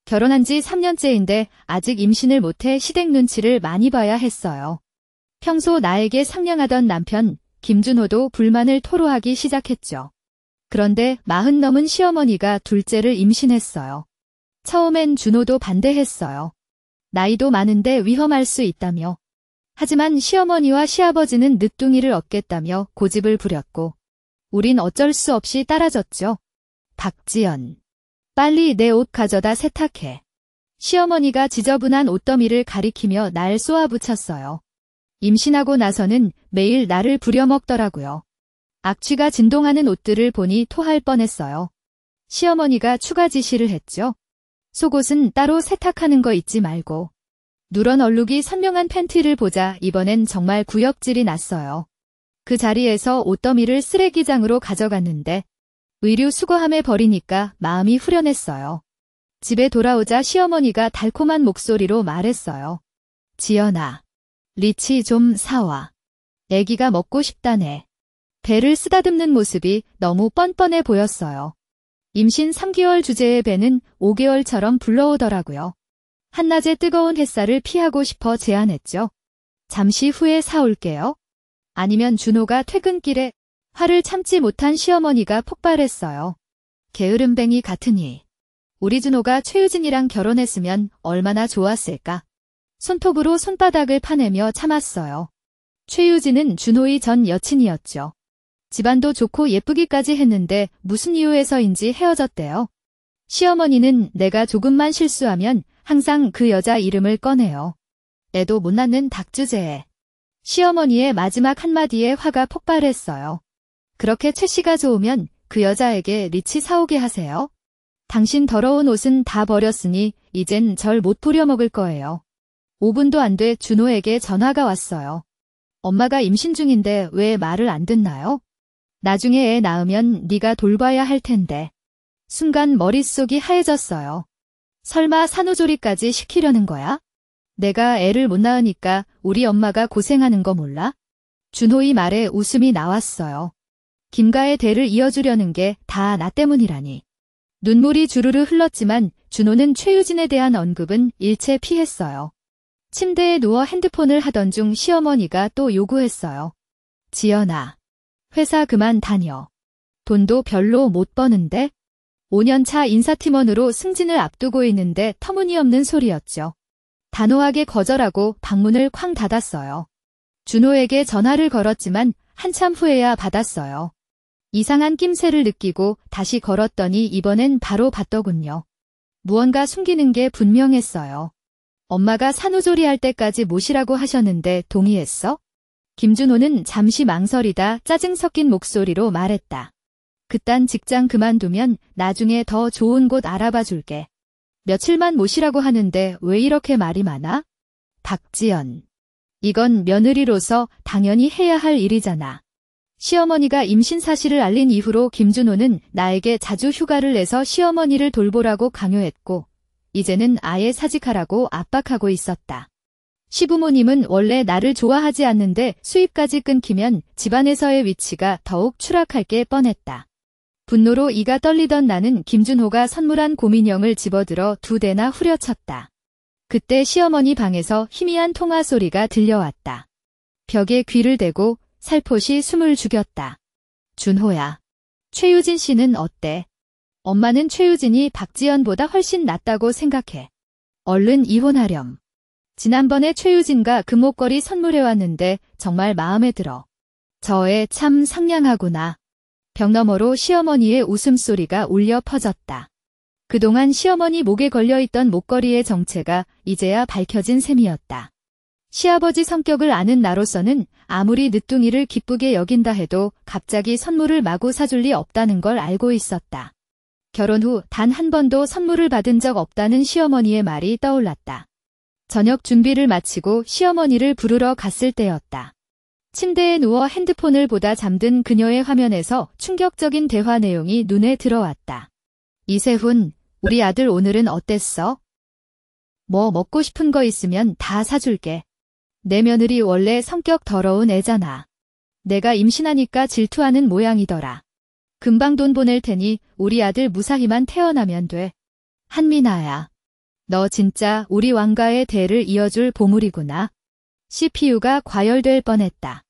결혼한 지 3년째인데 아직 임신을 못해 시댁 눈치를 많이 봐야 했어요. 평소 나에게 상냥하던 남편 김준호도 불만을 토로하기 시작했죠. 그런데 40 넘은 시어머니가 둘째를 임신했어요. 처음엔 준호도 반대했어요. 나이도 많은데 위험할 수 있다며. 하지만 시어머니와 시아버지는 늦둥이를 얻겠다며 고집을 부렸고 우린 어쩔 수 없이 따라줬죠. 박지연. 빨리 내 옷 가져다 세탁해. 시어머니가 지저분한 옷더미를 가리키며 날 쏘아붙였어요. 임신하고 나서는 매일 나를 부려먹더라고요. 악취가 진동하는 옷들을 보니 토할 뻔했어요. 시어머니가 추가 지시를 했죠. 속옷은 따로 세탁하는 거 잊지 말고. 누런 얼룩이 선명한 팬티를 보자 이번엔 정말 구역질이 났어요. 그 자리에서 옷더미를 쓰레기장으로 가져갔는데 의류 수거함에 버리니까 마음이 후련했어요. 집에 돌아오자 시어머니가 달콤한 목소리로 말했어요. 지연아, 리치 좀 사와. 애기가 먹고 싶다네. 배를 쓰다듬는 모습이 너무 뻔뻔해 보였어요. 임신 3개월 주제의 배는 5개월처럼 불러오더라고요. 한낮의 뜨거운 햇살을 피하고 싶어 제안했죠. 잠시 후에 사올게요. 아니면 준호가 퇴근길에 화를 참지 못한 시어머니가 폭발했어요. 게으름뱅이 같으니. 우리 준호가 최유진이랑 결혼했으면 얼마나 좋았을까. 손톱으로 손바닥을 파내며 참았어요. 최유진은 준호의 전 여친이었죠. 집안도 좋고 예쁘기까지 했는데 무슨 이유에서인지 헤어졌대요. 시어머니는 내가 조금만 실수하면 항상 그 여자 이름을 꺼내요. 애도 못 낳는 닭주제에. 시어머니의 마지막 한마디에 화가 폭발했어요. 그렇게 최 씨가 좋으면 그 여자에게 리치 사오게 하세요. 당신 더러운 옷은 다 버렸으니 이젠 절 못 부려먹을 거예요. 5분도 안 돼 준호에게 전화가 왔어요. 엄마가 임신 중인데 왜 말을 안 듣나요? 나중에 애 낳으면 네가 돌봐야 할 텐데. 순간 머릿속이 하얘졌어요. 설마 산후조리까지 시키려는 거야? 내가 애를 못 낳으니까 우리 엄마가 고생하는 거 몰라? 준호의 말에 웃음이 나왔어요. 김가의 대를 이어주려는 게 다 나 때문이라니. 눈물이 주르르 흘렀지만 준호는 최유진에 대한 언급은 일체 피했어요. 침대에 누워 핸드폰을 하던 중 시어머니가 또 요구했어요. 지연아, 회사 그만 다녀. 돈도 별로 못 버는데? 5년차 인사팀원으로 승진을 앞두고 있는데 터무니없는 소리였죠. 단호하게 거절하고 방문을 쾅 닫았어요. 준호에게 전화를 걸었지만 한참 후에야 받았어요. 이상한 낌새를 느끼고 다시 걸었더니 이번엔 바로 받더군요. 무언가 숨기는 게 분명했어요. 엄마가 산후조리할 때까지 모시라고 하셨는데 동의했어? 김준호는 잠시 망설이다 짜증 섞인 목소리로 말했다. 그딴 직장 그만두면 나중에 더 좋은 곳 알아봐 줄게. 며칠만 모시라고 하는데 왜 이렇게 말이 많아? 박지연. 이건 며느리로서 당연히 해야 할 일이잖아. 시어머니가 임신 사실을 알린 이후로 김준호는 나에게 자주 휴가를 내서 시어머니를 돌보라고 강요했고 이제는 아예 사직하라고 압박하고 있었다. 시부모님은 원래 나를 좋아하지 않는데 수입까지 끊기면 집안에서의 위치가 더욱 추락할 게 뻔했다. 분노로 이가 떨리던 나는 김준호가 선물한 곰인형을 집어들어 2대나 후려쳤다. 그때 시어머니 방에서 희미한 통화 소리가 들려왔다. 벽에 귀를 대고 살포시 숨을 죽였다. 준호야. 최유진 씨는 어때? 엄마는 최유진이 박지연보다 훨씬 낫다고 생각해. 얼른 이혼하렴. 지난번에 최유진과 금목걸이 선물해왔는데 정말 마음에 들어. 저 애 참 상냥하구나. 벽 너머로 시어머니의 웃음소리가 울려 퍼졌다. 그동안 시어머니 목에 걸려있던 목걸이의 정체가 이제야 밝혀진 셈이었다. 시아버지 성격을 아는 나로서는 아무리 늦둥이를 기쁘게 여긴다 해도 갑자기 선물을 마구 사줄 리 없다는 걸 알고 있었다. 결혼 후 단 한 번도 선물을 받은 적 없다는 시어머니의 말이 떠올랐다. 저녁 준비를 마치고 시어머니를 부르러 갔을 때였다. 침대에 누워 핸드폰을 보다 잠든 그녀의 화면에서 충격적인 대화 내용이 눈에 들어왔다. 이세훈, 우리 아들 오늘은 어땠어? 뭐 먹고 싶은 거 있으면 다 사줄게. 내 며느리 원래 성격 더러운 애잖아. 내가 임신하니까 질투하는 모양이더라. 금방 돈 보낼 테니 우리 아들 무사히만 태어나면 돼. 한민아야. 너 진짜 우리 왕가의 대를 이어줄 보물이구나. CPU가 과열될 뻔했다.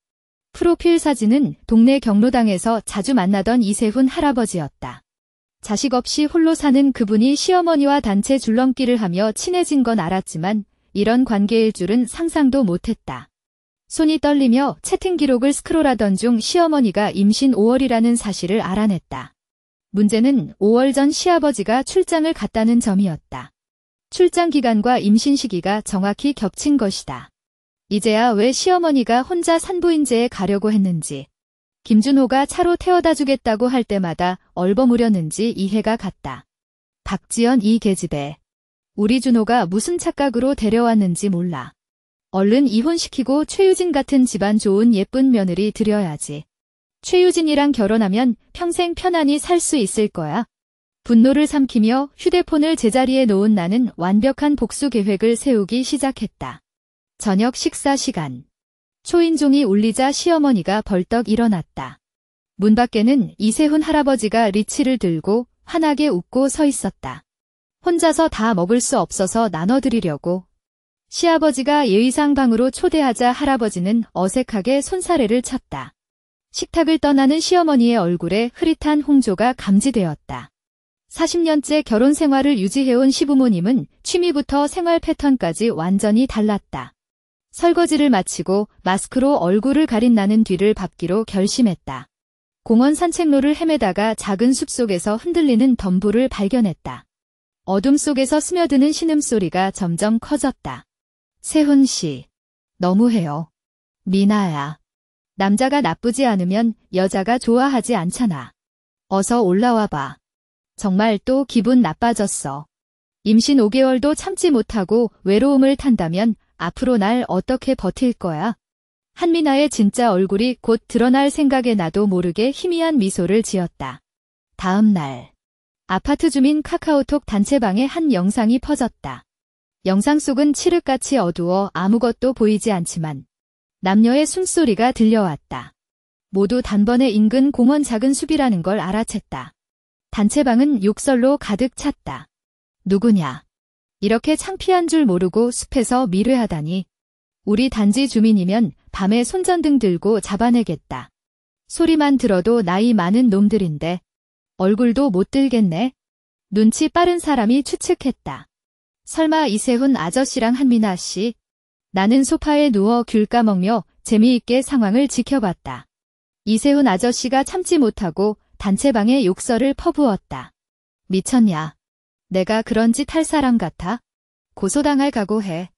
프로필 사진은 동네 경로당에서 자주 만나던 이세훈 할아버지였다. 자식 없이 홀로 사는 그분이 시어머니와 단체 줄넘기를 하며 친해진 건 알았지만 이런 관계일 줄은 상상도 못했다. 손이 떨리며 채팅 기록을 스크롤하던 중 시어머니가 임신 5월이라는 사실을 알아냈다. 문제는 5월 전 시아버지가 출장을 갔다는 점이었다. 출장 기간과 임신 시기가 정확히 겹친 것이다. 이제야 왜 시어머니가 혼자 산부인제에 가려고 했는지, 김준호가 차로 태워다 주겠다고 할 때마다 얼버무렸는지 이해가 갔다. 박지연 이 계집애. 우리 준호가 무슨 착각으로 데려왔는지 몰라. 얼른 이혼시키고 최유진 같은 집안 좋은 예쁜 며느리 들여야지. 최유진이랑 결혼하면 평생 편안히 살 수 있을 거야. 분노를 삼키며 휴대폰을 제자리에 놓은 나는 완벽한 복수 계획을 세우기 시작했다. 저녁 식사 시간. 초인종이 울리자 시어머니가 벌떡 일어났다. 문 밖에는 이세훈 할아버지가 리치를 들고 환하게 웃고 서 있었다. 혼자서 다 먹을 수 없어서 나눠드리려고. 시아버지가 예의상 방으로 초대하자 할아버지는 어색하게 손사래를 쳤다. 식탁을 떠나는 시어머니의 얼굴에 흐릿한 홍조가 감지되었다. 40년째 결혼 생활을 유지해온 시부모님은 취미부터 생활 패턴까지 완전히 달랐다. 설거지를 마치고 마스크로 얼굴을 가린 나는 뒤를 밟기로 결심했다. 공원 산책로를 헤매다가 작은 숲속에서 흔들리는 덤불을 발견했다. 어둠 속에서 스며드는 신음소리가 점점 커졌다. 세훈 씨, 너무해요. 미나야. 남자가 나쁘지 않으면 여자가 좋아하지 않잖아. 어서 올라와 봐. 정말 또 기분 나빠졌어. 임신 5개월도 참지 못하고 외로움을 탄다면 앞으로 날 어떻게 버틸 거야? 한미나의 진짜 얼굴이 곧 드러날 생각에 나도 모르게 희미한 미소를 지었다. 다음 날, 아파트 주민 카카오톡 단체방에 한 영상이 퍼졌다. 영상 속은 칠흑같이 어두워 아무것도 보이지 않지만 남녀의 숨소리가 들려왔다. 모두 단번에 인근 공원 작은 숲이라는 걸 알아챘다. 단체방은 욕설로 가득 찼다. 누구냐? 이렇게 창피한 줄 모르고 숲에서 미뢰하다니. 우리 단지 주민이면 밤에 손전등 들고 잡아내겠다. 소리만 들어도 나이 많은 놈들인데 얼굴도 못 들겠네. 눈치 빠른 사람이 추측했다. 설마 이세훈 아저씨랑 한미나 씨? 나는 소파에 누워 귤 까먹며 재미있게 상황을 지켜봤다. 이세훈 아저씨가 참지 못하고 단체방에 욕설을 퍼부었다. 미쳤냐? 내가 그런 짓 할 사람 같아? 고소당할 각오해.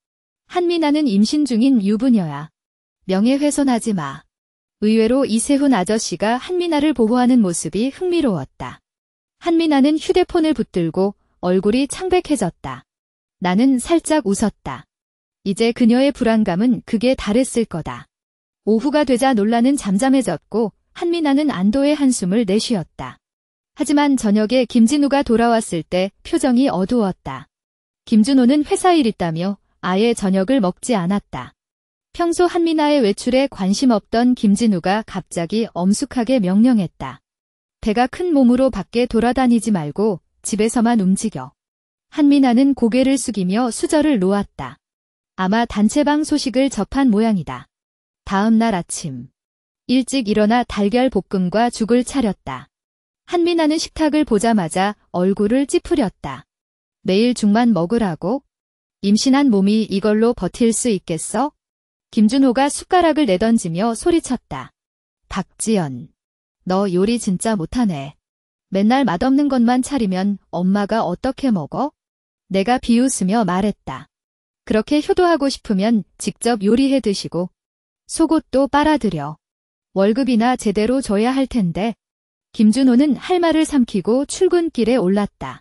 한미나는 임신 중인 유부녀야. 명예훼손하지 마. 의외로 이세훈 아저씨가 한미나를 보호하는 모습이 흥미로웠다. 한미나는 휴대폰을 붙들고 얼굴이 창백해졌다. 나는 살짝 웃었다. 이제 그녀의 불안감은 극에 달했을 거다. 오후가 되자 논란은 잠잠해졌고 한미나는 안도의 한숨을 내쉬었다. 하지만 저녁에 김진우가 돌아왔을 때 표정이 어두웠다. 김준호는 회사 일 있다며 아예 저녁을 먹지 않았다. 평소 한미나의 외출에 관심 없던 김진우가 갑자기 엄숙하게 명령했다. 배가 큰 몸으로 밖에 돌아다니지 말고 집에서만 움직여. 한미나는 고개를 숙이며 수저를 놓았다. 아마 단체방 소식을 접한 모양이다. 다음 날 아침. 일찍 일어나 달걀 볶음과 죽을 차렸다. 한미나는 식탁을 보자마자 얼굴을 찌푸렸다. 매일 죽만 먹으라고? 임신한 몸이 이걸로 버틸 수 있겠어? 김준호가 숟가락을 내던지며 소리쳤다. 박지연, 너 요리 진짜 못하네. 맨날 맛없는 것만 차리면 엄마가 어떻게 먹어? 내가 비웃으며 말했다. 그렇게 효도하고 싶으면 직접 요리해 드시고 속옷도 빨아들여. 월급이나 제대로 줘야 할 텐데. 김준호는 할 말을 삼키고 출근길에 올랐다.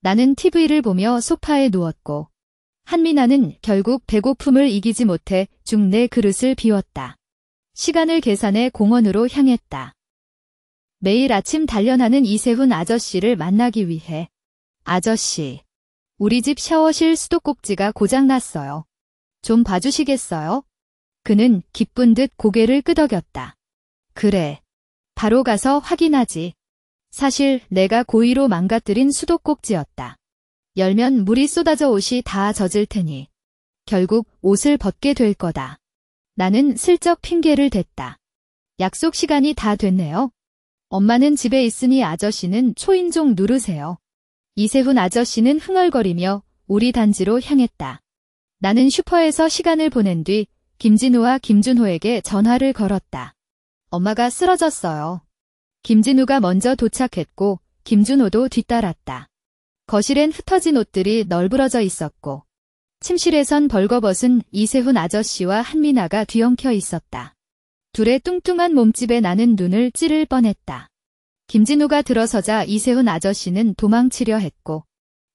나는 TV를 보며 소파에 누웠고 한미나는 결국 배고픔을 이기지 못해 죽 네 그릇을 비웠다. 시간을 계산해 공원으로 향했다. 매일 아침 단련하는 이세훈 아저씨를 만나기 위해. 아저씨, 우리 집 샤워실 수도꼭지가 고장났어요. 좀 봐주시겠어요? 그는 기쁜 듯 고개를 끄덕였다. 그래. 바로 가서 확인하지. 사실 내가 고의로 망가뜨린 수도꼭지였다. 열면 물이 쏟아져 옷이 다 젖을 테니 결국 옷을 벗게 될 거다. 나는 슬쩍 핑계를 댔다. 약속 시간이 다 됐네요. 엄마는 집에 있으니 아저씨는 초인종 누르세요. 이세훈 아저씨는 흥얼거리며 우리 단지로 향했다. 나는 슈퍼에서 시간을 보낸 뒤 김진우와 김준호에게 전화를 걸었다. 엄마가 쓰러졌어요. 김진우가 먼저 도착했고 김준호도 뒤따랐다. 거실엔 흩어진 옷들이 널브러져 있었고 침실에선 벌거벗은 이세훈 아저씨와 한미나가 뒤엉켜 있었다. 둘의 뚱뚱한 몸집에 나는 눈을 찌를 뻔했다. 김진우가 들어서자 이세훈 아저씨는 도망치려 했고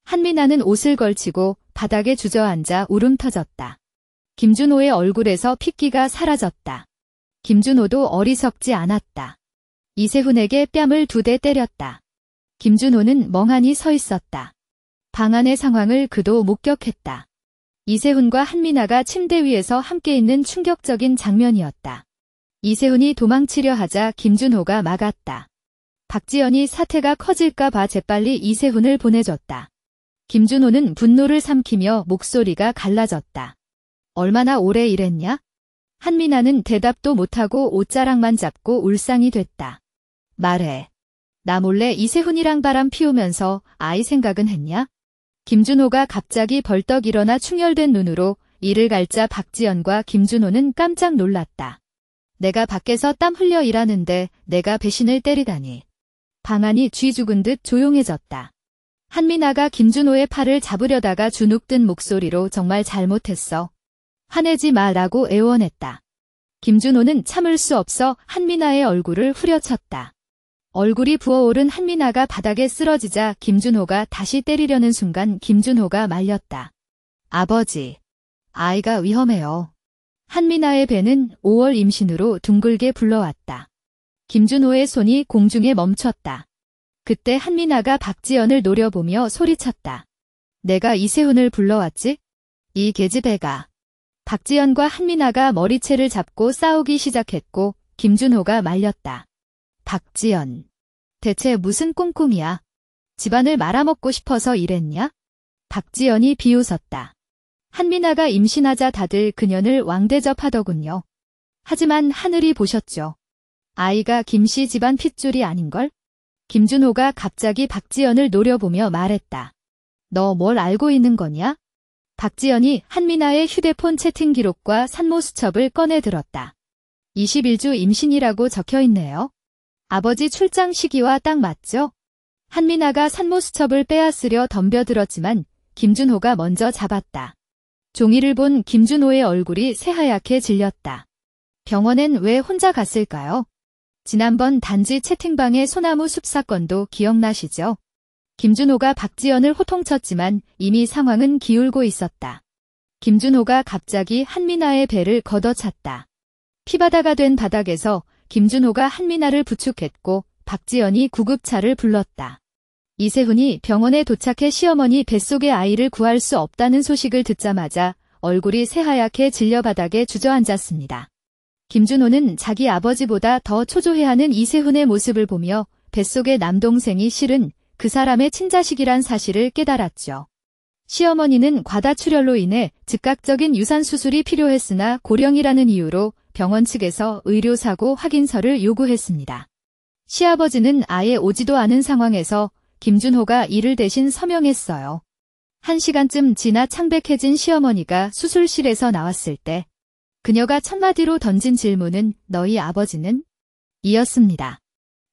한미나는 옷을 걸치고 바닥에 주저앉아 울음 터졌다. 김준호의 얼굴에서 핏기가 사라졌다. 김준호도 어리석지 않았다. 이세훈에게 뺨을 2대 때렸다. 김준호는 멍하니 서 있었다. 방 안의 상황을 그도 목격했다. 이세훈과 한미나가 침대 위에서 함께 있는 충격적인 장면이었다. 이세훈이 도망치려 하자 김준호가 막았다. 박지연이 사태가 커질까 봐 재빨리 이세훈을 보내줬다. 김준호는 분노를 삼키며 목소리가 갈라졌다. 얼마나 오래 일했냐? 한미나는 대답도 못하고 옷자락만 잡고 울상이 됐다. 말해. 나 몰래 이세훈이랑 바람 피우면서 아이 생각은 했냐? 김준호가 갑자기 벌떡 일어나 충혈된 눈으로 이를 갈자 박지연과 김준호는 깜짝 놀랐다. 내가 밖에서 땀 흘려 일하는데 내가 배신을 때리다니. 방 안이 쥐 죽은 듯 조용해졌다. 한미나가 김준호의 팔을 잡으려다가 주눅든 목소리로 정말 잘못했어. 화내지 마라고 애원했다. 김준호는 참을 수 없어 한미나의 얼굴을 후려쳤다. 얼굴이 부어오른 한미나가 바닥에 쓰러지자 김준호가 다시 때리려는 순간 김준호가 말렸다. 아버지, 아이가 위험해요. 한미나의 배는 5월 임신으로 둥글게 불러왔다. 김준호의 손이 공중에 멈췄다. 그때 한미나가 박지연을 노려보며 소리쳤다. 내가 이세훈을 불러왔지? 이 계집애가. 박지연과 한미나가 머리채를 잡고 싸우기 시작했고 김준호가 말렸다. 박지연. 대체 무슨 꼼꼼이야? 집안을 말아먹고 싶어서 이랬냐? 박지연이 비웃었다. 한미나가 임신하자 다들 그년을 왕대접하더군요. 하지만 하늘이 보셨죠. 아이가 김씨 집안 핏줄이 아닌걸? 김준호가 갑자기 박지연을 노려보며 말했다. 너 뭘 알고 있는 거냐? 박지연이 한미나의 휴대폰 채팅 기록과 산모수첩을 꺼내 들었다. 21주 임신이라고 적혀있네요. 아버지 출장 시기와 딱 맞죠? 한미나가 산모수첩을 빼앗으려 덤벼들었지만 김준호가 먼저 잡았다. 종이를 본 김준호의 얼굴이 새하얗게 질렸다. 병원엔 왜 혼자 갔을까요? 지난번 단지 채팅방의 소나무 숲 사건도 기억나시죠? 김준호가 박지연을 호통쳤지만 이미 상황은 기울고 있었다. 김준호가 갑자기 한미나의 배를 걷어찼다. 피바다가 된 바닥에서 김준호가 한미나를 부축했고 박지연이 구급차를 불렀다. 이세훈이 병원에 도착해 시어머니 뱃속의 아이를 구할 수 없다는 소식을 듣자마자 얼굴이 새하얗게 질려 바닥에 주저앉았습니다. 김준호는 자기 아버지보다 더 초조해하는 이세훈의 모습을 보며 뱃속의 남동생이 실은 그 사람의 친자식이란 사실을 깨달았죠. 시어머니는 과다출혈로 인해 즉각적인 유산수술이 필요했으나 고령이라는 이유로 병원 측에서 의료사고 확인서를 요구했습니다. 시아버지는 아예 오지도 않은 상황에서 김준호가 이를 대신 서명했어요. 1시간쯤 지나 창백해진 시어머니가 수술실에서 나왔을 때 그녀가 첫마디로 던진 질문은 너희 아버지는? 이었습니다.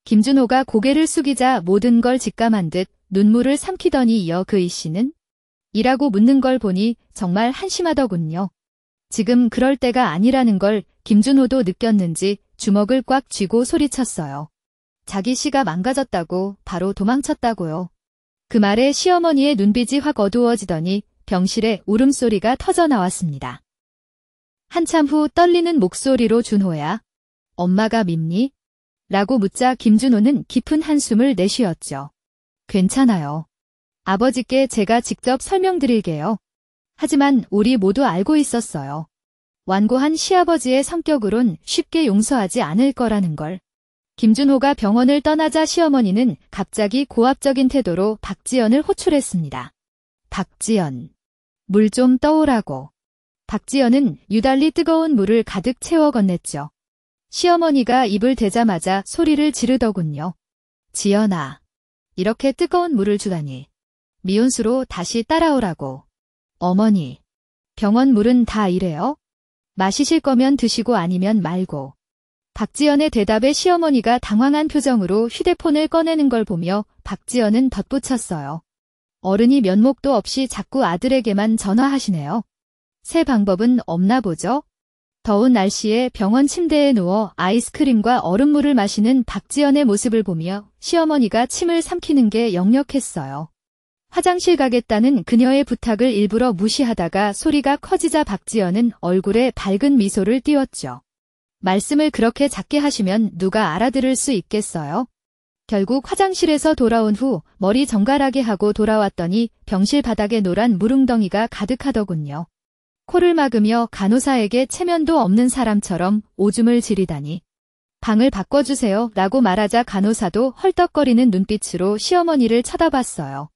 김준호가 고개를 숙이자 모든 걸 직감한 듯 눈물을 삼키더니 이어 그 이씨는? 이라고 묻는 걸 보니 정말 한심하더군요. 지금 그럴 때가 아니라는 걸 김준호도 느꼈는지 주먹을 꽉 쥐고 소리쳤어요. 자기 씨가 망가졌다고 바로 도망쳤다고요. 그 말에 시어머니의 눈빛이 확 어두워지더니 병실에 울음소리가 터져 나왔습니다. 한참 후 떨리는 목소리로 준호야. 엄마가 밉니? 라고 묻자 김준호는 깊은 한숨을 내쉬었죠. 괜찮아요. 아버지께 제가 직접 설명드릴게요. 하지만 우리 모두 알고 있었어요. 완고한 시아버지의 성격으론 쉽게 용서하지 않을 거라는 걸. 김준호가 병원을 떠나자 시어머니는 갑자기 고압적인 태도로 박지연을 호출했습니다. 박지연. 물 좀 떠오라고. 박지연은 유달리 뜨거운 물을 가득 채워 건넸죠. 시어머니가 입을 대자마자 소리를 지르더군요. 지연아. 이렇게 뜨거운 물을 주다니. 미온수로 다시 따라오라고. 어머니. 병원 물은 다 이래요? 마시실 거면 드시고 아니면 말고. 박지연의 대답에 시어머니가 당황한 표정으로 휴대폰을 꺼내는 걸 보며 박지연은 덧붙였어요. 어른이 면목도 없이 자꾸 아들에게만 전화하시네요. 새 방법은 없나 보죠? 더운 날씨에 병원 침대에 누워 아이스크림과 얼음물을 마시는 박지연의 모습을 보며 시어머니가 침을 삼키는 게 역력했어요. 화장실 가겠다는 그녀의 부탁을 일부러 무시하다가 소리가 커지자 박지연은 얼굴에 밝은 미소를 띄웠죠. 말씀을 그렇게 작게 하시면 누가 알아들을 수 있겠어요? 결국 화장실에서 돌아온 후 머리 정갈하게 하고 돌아왔더니 병실 바닥에 노란 물웅덩이가 가득하더군요. 코를 막으며 간호사에게 체면도 없는 사람처럼 오줌을 지리다니. 방을 바꿔주세요 라고 말하자 간호사도 헐떡거리는 눈빛으로 시어머니를 쳐다봤어요.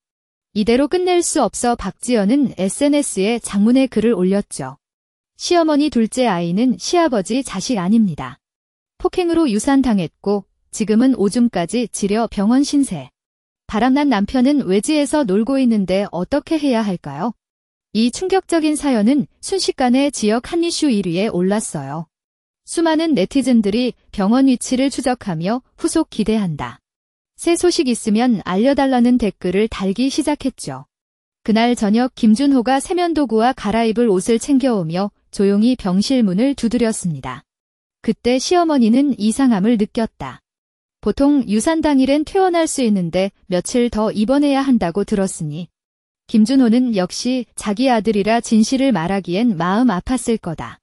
이대로 끝낼 수 없어 박지연은 SNS에 장문의 글을 올렸죠. 시어머니 둘째 아이는 시아버지 자식 아닙니다. 폭행으로 유산당했고 지금은 오줌까지 지려 병원 신세. 바람난 남편은 외지에서 놀고 있는데 어떻게 해야 할까요? 이 충격적인 사연은 순식간에 지역 한이슈 1위에 올랐어요. 수많은 네티즌들이 병원 위치를 추적하며 후속 기대한다. 새 소식 있으면 알려달라는 댓글을 달기 시작했죠. 그날 저녁 김준호가 세면도구와 갈아입을 옷을 챙겨오며 조용히 병실 문을 두드렸습니다. 그때 시어머니는 이상함을 느꼈다. 보통 유산 당일엔 퇴원할 수 있는데 며칠 더 입원해야 한다고 들었으니 김준호는 역시 자기 아들이라 진실을 말하기엔 마음 아팠을 거다.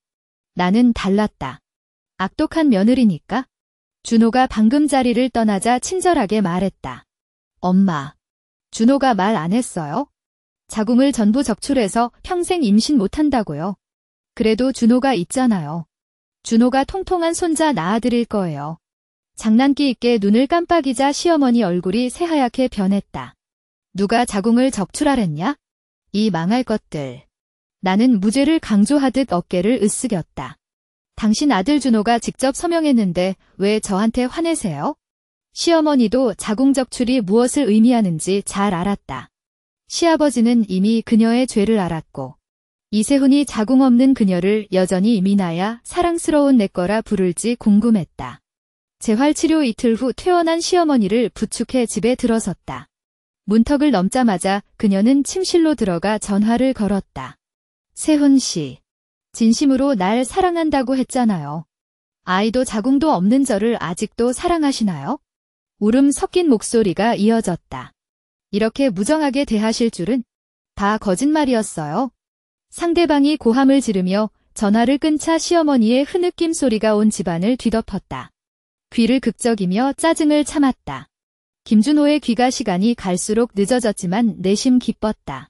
나는 달랐다. 악독한 며느리니까? 준호가 방금 자리를 떠나자 친절하게 말했다. 엄마. 준호가 말 안 했어요? 자궁을 전부 적출해서 평생 임신 못한다고요. 그래도 준호가 있잖아요. 준호가 통통한 손자 낳아드릴 거예요. 장난기 있게 눈을 깜빡이자 시어머니 얼굴이 새하얗게 변했다. 누가 자궁을 적출하랬냐? 이 망할 것들. 나는 무죄를 강조하듯 어깨를 으쓱였다. 당신 아들 준호가 직접 서명했는데 왜 저한테 화내세요? 시어머니도 자궁 적출이 무엇을 의미하는지 잘 알았다. 시아버지는 이미 그녀의 죄를 알았고 이세훈이 자궁 없는 그녀를 여전히 미나야 사랑스러운 내 거라 부를지 궁금했다. 재활치료 이틀 후 퇴원한 시어머니를 부축해 집에 들어섰다. 문턱을 넘자마자 그녀는 침실로 들어가 전화를 걸었다. 세훈 씨. 진심으로 날 사랑한다고 했잖아요. 아이도 자궁도 없는 저를 아직도 사랑하시나요? 울음 섞인 목소리가 이어졌다. 이렇게 무정하게 대하실 줄은 다 거짓말이었어요. 상대방이 고함을 지르며 전화를 끊자 시어머니의 흐느낌 소리가 온 집안을 뒤덮었다. 귀를 극적이며 짜증을 참았다. 김준호의 귀가 시간이 갈수록 늦어졌지만 내심 기뻤다.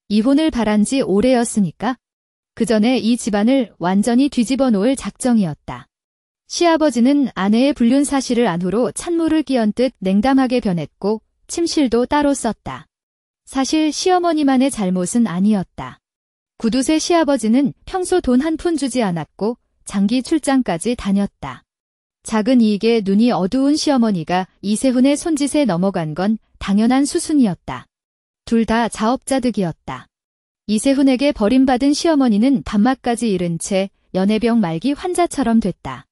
이혼을 바란 지 오래였으니까. 그 전에 이 집안을 완전히 뒤집어 놓을 작정이었다. 시아버지는 아내의 불륜 사실을 안 후로 찬물을 끼얹듯 냉담하게 변했고 침실도 따로 썼다. 사실 시어머니만의 잘못은 아니었다. 구두쇠 시아버지는 평소 돈 한 푼 주지 않았고 장기 출장까지 다녔다. 작은 이익에 눈이 어두운 시어머니가 이세훈의 손짓에 넘어간 건 당연한 수순이었다. 둘 다 자업자득이었다. 이세훈에게 버림받은 시어머니는 밥맛까지 잃은 채 연애병 말기 환자처럼 됐다.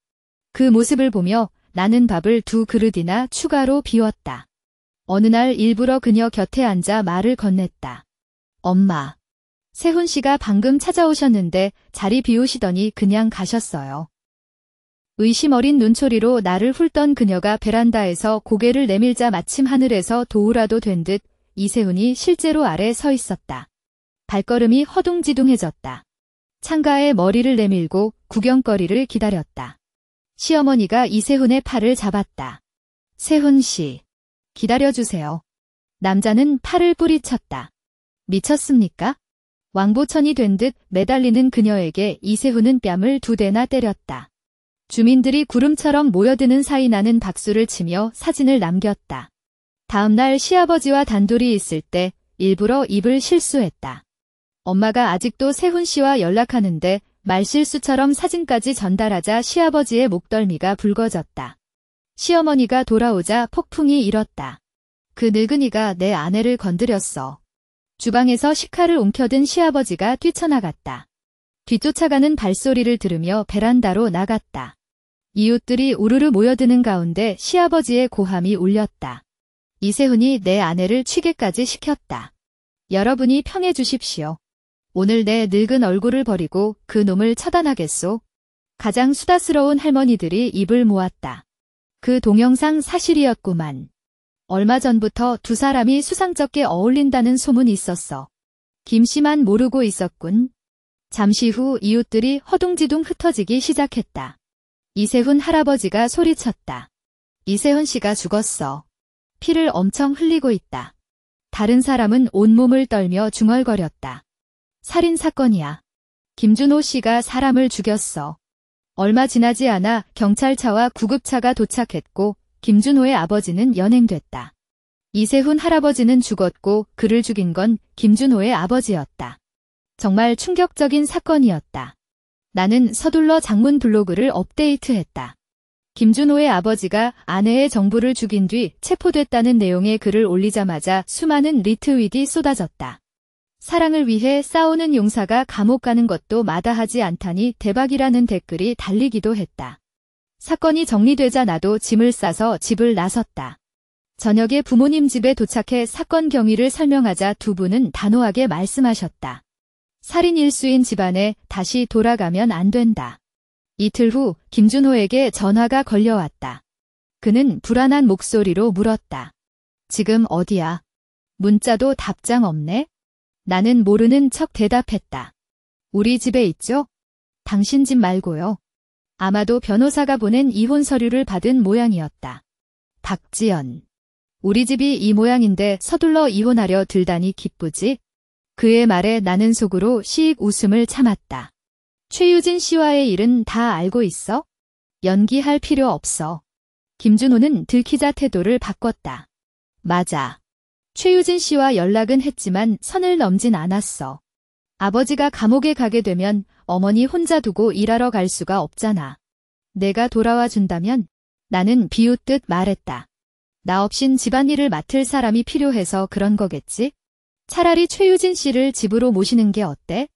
그 모습을 보며 나는 밥을 2그릇이나 추가로 비웠다. 어느 날 일부러 그녀 곁에 앉아 말을 건넸다. 엄마. 세훈 씨가 방금 찾아오셨는데 자리 비우시더니 그냥 가셨어요. 의심 어린 눈초리로 나를 훑던 그녀가 베란다에서 고개를 내밀자 마침 하늘에서 도우라도 된 듯 이세훈이 실제로 아래 서 있었다. 발걸음이 허둥지둥해졌다. 창가에 머리를 내밀고 구경거리를 기다렸다. 시어머니가 이세훈의 팔을 잡았다. 세훈 씨, 기다려주세요. 남자는 팔을 뿌리쳤다. 미쳤습니까? 왕보천이 된 듯 매달리는 그녀에게 이세훈은 뺨을 2대나 때렸다. 주민들이 구름처럼 모여드는 사이 나는 박수를 치며 사진을 남겼다. 다음 날 시아버지와 단둘이 있을 때 일부러 입을 실수했다. 엄마가 아직도 세훈 씨와 연락하는데 말실수처럼 사진까지 전달하자 시아버지의 목덜미가 붉어졌다. 시어머니가 돌아오자 폭풍이 일었다. 그 늙은이가 내 아내를 건드렸어. 주방에서 식칼을 움켜든 시아버지가 뛰쳐나갔다. 뒤쫓아가는 발소리를 들으며 베란다로 나갔다. 이웃들이 우르르 모여드는 가운데 시아버지의 고함이 울렸다. 이세훈이 내 아내를 취계까지 시켰다. 여러분이 평해 주십시오. 오늘 내 늙은 얼굴을 버리고 그 놈을 처단하겠소. 가장 수다스러운 할머니들이 입을 모았다. 그 동영상 사실이었구만. 얼마 전부터 두 사람이 수상쩍게 어울린다는 소문이 있었어. 김씨만 모르고 있었군. 잠시 후 이웃들이 허둥지둥 흩어지기 시작했다. 이세훈 할아버지가 소리쳤다. 이세훈 씨가 죽었어. 피를 엄청 흘리고 있다. 다른 사람은 온몸을 떨며 중얼거렸다. 살인사건이야. 김준호 씨가 사람을 죽였어. 얼마 지나지 않아 경찰차와 구급차가 도착했고 김준호의 아버지는 연행됐다. 이세훈 할아버지는 죽었고 그를 죽인 건 김준호의 아버지였다. 정말 충격적인 사건이었다. 나는 서둘러 장문 블로그를 업데이트했다. 김준호의 아버지가 아내의 정부를 죽인 뒤 체포됐다는 내용의 글을 올리자마자 수많은 리트윗이 쏟아졌다. 사랑을 위해 싸우는 용사가 감옥 가는 것도 마다하지 않다니 대박이라는 댓글이 달리기도 했다. 사건이 정리되자 나도 짐을 싸서 집을 나섰다. 저녁에 부모님 집에 도착해 사건 경위를 설명하자 두 분은 단호하게 말씀하셨다. 살인 일수인 집안에 다시 돌아가면 안 된다. 이틀 후 김준호에게 전화가 걸려왔다. 그는 불안한 목소리로 물었다. 지금 어디야? 문자도 답장 없네? 나는 모르는 척 대답했다. 우리 집에 있죠? 당신 집 말고요. 아마도 변호사가 보낸 이혼 서류를 받은 모양이었다. 박지연. 우리 집이 이 모양인데 서둘러 이혼하려 들다니 기쁘지? 그의 말에 나는 속으로 시익 웃음을 참았다. 최유진 씨와의 일은 다 알고 있어? 연기할 필요 없어. 김준호는 들키자 태도를 바꿨다. 맞아. 최유진 씨와 연락은 했지만 선을 넘진 않았어. 아버지가 감옥에 가게 되면 어머니 혼자 두고 일하러 갈 수가 없잖아. 내가 돌아와 준다면? 나는 비웃듯 말했다. 나 없인 집안일을 맡을 사람이 필요해서 그런 거겠지? 차라리 최유진 씨를 집으로 모시는 게 어때?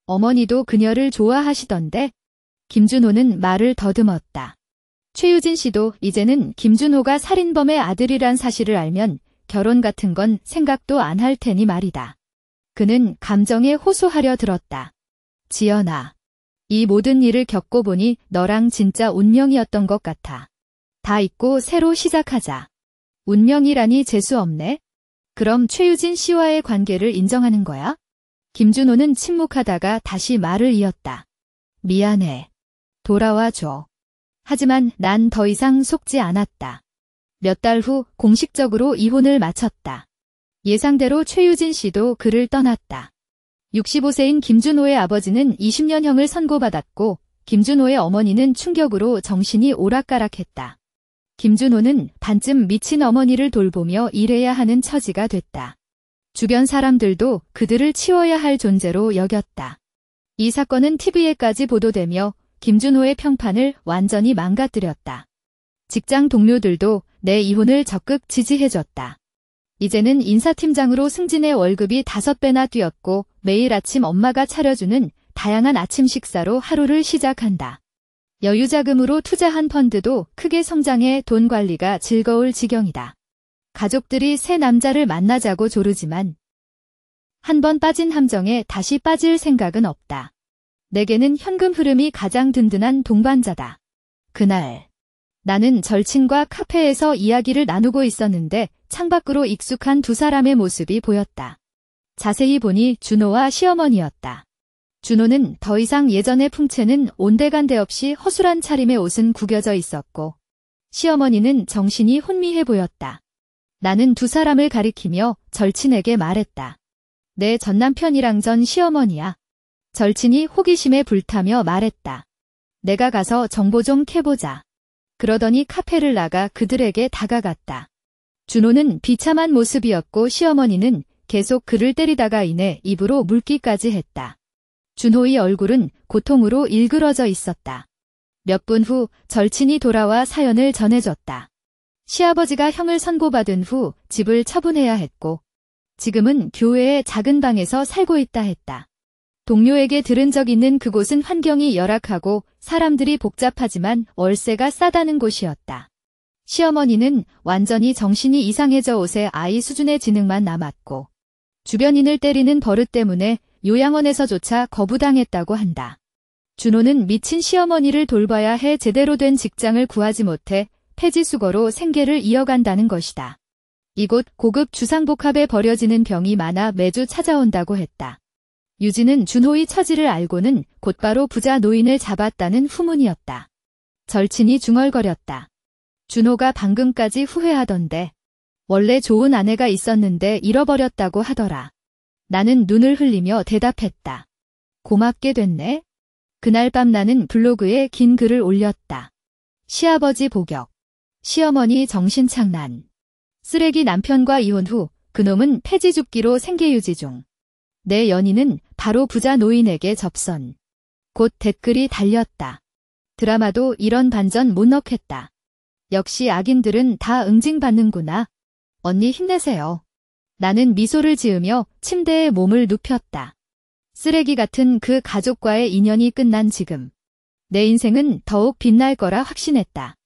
어머니도 그녀를 좋아하시던데? 김준호는 말을 더듬었다. 최유진 씨도 이제는 김준호가 살인범의 아들이란 사실을 알면 결혼 같은 건 생각도 안 할 테니 말이다. 그는 감정에 호소하려 들었다. 지연아, 이 모든 일을 겪고 보니 너랑 진짜 운명이었던 것 같아. 다 잊고 새로 시작하자. 운명이라니 재수없네. 그럼 최유진 씨와의 관계를 인정하는 거야? 김준호는 침묵하다가 다시 말을 이었다. 미안해. 돌아와 줘. 하지만 난 더 이상 속지 않았다. 몇 달 후 공식적으로 이혼을 마쳤다. 예상대로 최유진 씨도 그를 떠났다. 65세인 김준호의 아버지는 20년형을 선고받았고 김준호의 어머니는 충격으로 정신이 오락가락했다. 김준호는 반쯤 미친 어머니를 돌보며 일해야 하는 처지가 됐다. 주변 사람들도 그들을 치워야 할 존재로 여겼다. 이 사건은 TV에까지 보도되며 김준호의 평판을 완전히 망가뜨렸다. 직장 동료들도 내 이혼을 적극 지지해줬다. 이제는 인사팀장으로 승진해 월급이 5배나 뛰었고 매일 아침 엄마가 차려주는 다양한 아침 식사로 하루를 시작한다. 여유자금으로 투자한 펀드도 크게 성장해 돈 관리가 즐거울 지경이다. 가족들이 새 남자를 만나자고 조르지만 한 번 빠진 함정에 다시 빠질 생각은 없다. 내게는 현금 흐름이 가장 든든한 동반자다. 그날 나는 절친과 카페에서 이야기를 나누고 있었는데 창밖으로 익숙한 두 사람의 모습이 보였다. 자세히 보니 준호와 시어머니였다. 준호는 더 이상 예전의 풍채는 온데간데 없이 허술한 차림의 옷은 구겨져 있었고 시어머니는 정신이 혼미해 보였다. 나는 두 사람을 가리키며 절친에게 말했다. 내 전남편이랑 전 시어머니야. 절친이 호기심에 불타며 말했다. 내가 가서 정보 좀 캐보자. 그러더니 카페를 나가 그들에게 다가갔다. 준호는 비참한 모습이었고 시어머니는 계속 그를 때리다가 이내 입으로 물기까지 했다. 준호의 얼굴은 고통으로 일그러져 있었다. 몇 분 후 절친이 돌아와 사연을 전해줬다. 시아버지가 형을 선고받은 후 집을 처분해야 했고 지금은 교회의 작은 방에서 살고 있다 했다. 동료에게 들은 적 있는 그곳은 환경이 열악하고 사람들이 복잡하지만 월세가 싸다는 곳이었다. 시어머니는 완전히 정신이 이상해져 옷에 아이 수준의 지능만 남았고 주변인을 때리는 버릇 때문에 요양원에서조차 거부당했다고 한다. 준호는 미친 시어머니를 돌봐야 해 제대로 된 직장을 구하지 못해 폐지수거로 생계를 이어간다는 것이다. 이곳 고급 주상복합에 버려지는 병이 많아 매주 찾아온다고 했다. 유진은 준호의 처지를 알고는 곧바로 부자 노인을 잡았다는 후문이었다. 절친이 중얼거렸다. 준호가 방금까지 후회하던데. 원래 좋은 아내가 있었는데 잃어버렸다고 하더라. 나는 눈을 흘리며 대답했다. 고맙게 됐네. 그날 밤 나는 블로그에 긴 글을 올렸다. 시아버지 복역. 시어머니 정신착란. 쓰레기 남편과 이혼 후 그놈은 폐지 줍기로 생계유지 중. 내 연인은 바로 부자 노인에게 접선. 곧 댓글이 달렸다. 드라마도 이런 반전 못 넣겠다. 역시 악인들은 다 응징받는구나. 언니 힘내세요. 나는 미소를 지으며 침대에 몸을 눕혔다. 쓰레기 같은 그 가족과의 인연이 끝난 지금. 내 인생은 더욱 빛날 거라 확신했다.